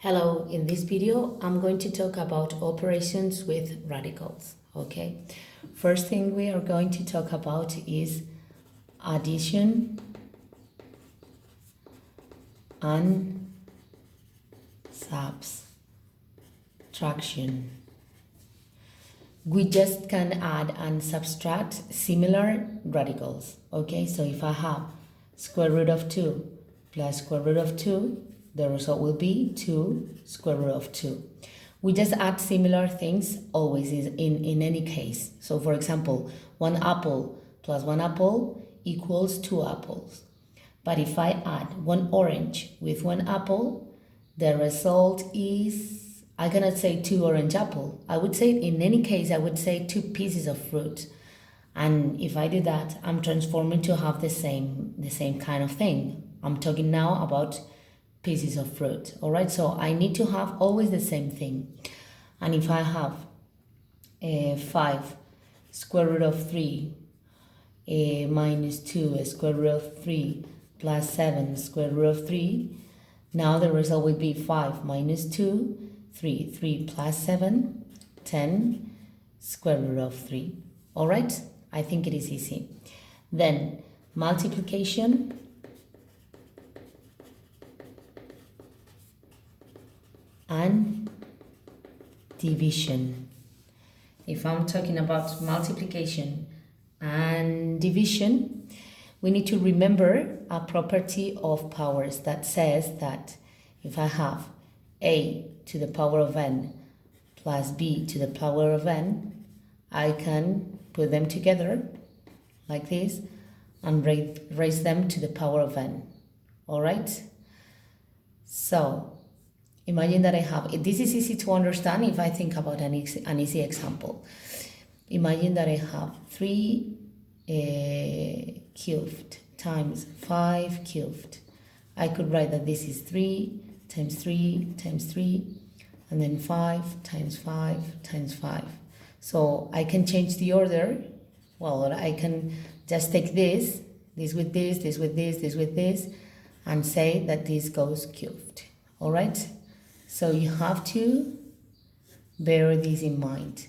Hello, in this video I'm going to talk about operations with radicals, okay? First thing we are going to talk about is addition and subtraction. We just can add and subtract similar radicals, okay? So if I have square root of 2 plus square root of 2, the result will be 2 square root of 2. We just add similar things always in any case. So for example, 1 apple plus 1 apple equals 2 apples. But if I add 1 orange with 1 apple, the result is, I cannot say 2 orange apple. I would say, in any case, I would say 2 pieces of fruit. And if I do that, I'm transforming to have the same kind of thing. I'm talking now about pieces of fruit. All right, so I need to have always the same thing. And if I have 5 square root of 3 minus 2 square root of 3 plus 7 square root of 3, now the result will be 5 minus 2, 3, 3 plus 7, 10 square root of 3. All right, I think it is easy. Then multiplication and division. If I'm talking about multiplication and division, we need to remember a property of powers that says that if I have a to the power of n plus b to the power of n, I can put them together like this and raise them to the power of n. All right? So imagine that I have, this is easy to understand if I think about an easy example. Imagine that I have 3 cubed times 5 cubed. I could write that this is 3 times 3 times 3, and then 5 times 5 times 5. So I can change the order. Well, I can just take this with this, this with this, this with this, and say that this goes cubed. All right? So you have to bear this in mind.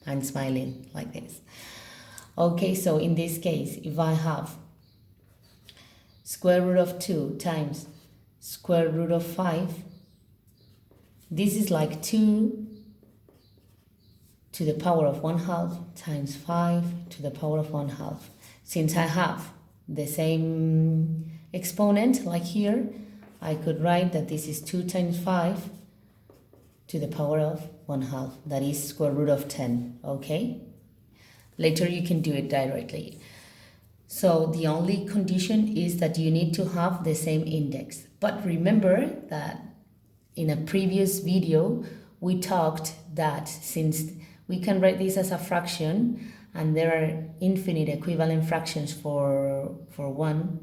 I'm smiling like this. Okay, so in this case, if I have square root of 2 times square root of 5, this is like 2 to the power of 1/2 times 5 to the power of 1/2. Since I have the same exponent like here, I could write that this is 2 times 5 to the power of 1/2. That is square root of 10, okay? Later you can do it directly. So the only condition is that you need to have the same index. But remember that in a previous video, we talked that since we can write this as a fraction and there are infinite equivalent fractions for 1,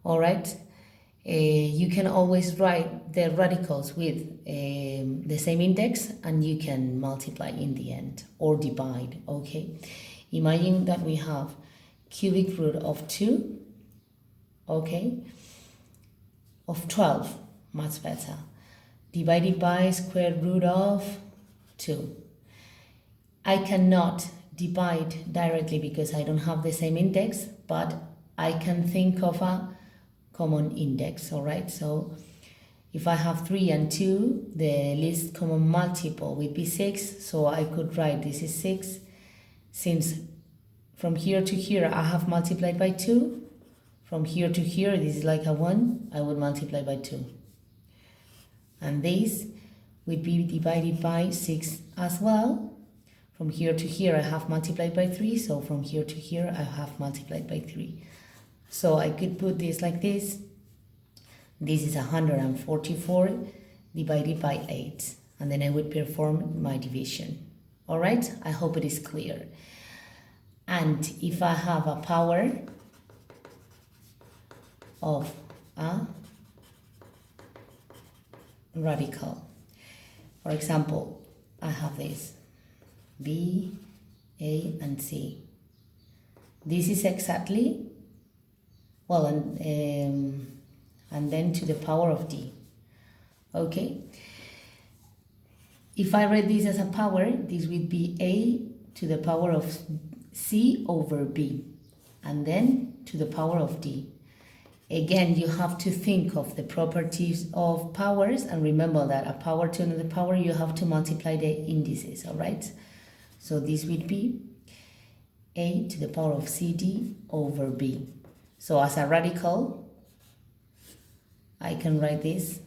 all right? You can always write the radicals with the same index and you can multiply in the end or divide, okay? Imagine that we have cubic root of 2, okay, of 12, much better, divided by square root of 2. I cannot divide directly because I don't have the same index, but I can think of a common index, all right? So if I have 3 and 2, the least common multiple would be 6, so I could write this is 6. Since from here to here I have multiplied by 2, from here to here this is like a 1, I would multiply by 2. And this would be divided by 6 as well. From here to here I have multiplied by 3, so from here to here I have multiplied by 3. So I could put this like this. This is 144 divided by 8. And then I would perform my division. All right? I hope it is clear. And if I have a power of a radical, for example, I have this B, A, and C. This is exactly, and then to the power of D. Okay? If I write this as a power, this would be a to the power of c over b, and then to the power of d. Again, you have to think of the properties of powers, and remember that a power to another power, you have to multiply the indices, all right? So this would be a to the power of cd over b. So as a radical, I can write this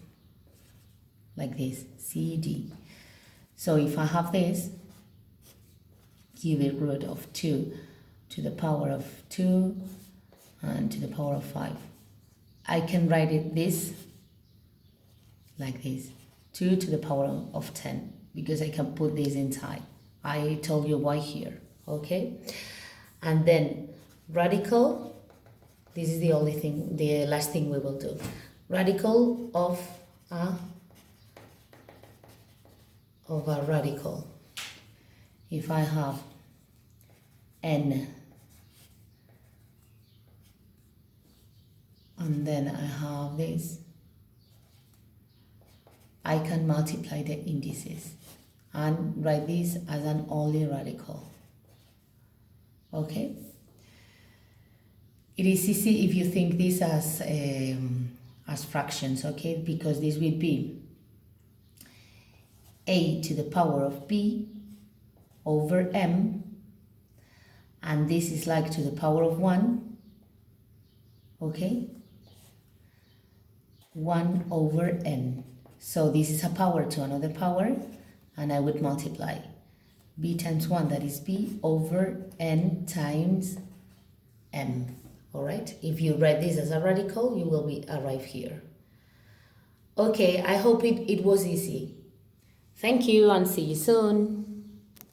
like this, cd. So if I have this, cubic root of 2 to the power of 2 and to the power of 5. I can write it this like this, 2 to the power of 10, because I can put this inside. I told you why here, okay? And then radical, this is the only thing, the last thing we will do. Radical of a radical. If I have n, and then I have this, I can multiply the indices and write this as an only radical. Okay? It is easy if you think this as fractions, okay? Because this will be a to the power of b over m, and this is like to the power of 1, okay? 1 over n. So this is a power to another power, and I would multiply b times 1, that is b, over n times m. All right? If you write this as a radical, you will arrive here. Okay, I hope it was easy. Thank you and see you soon.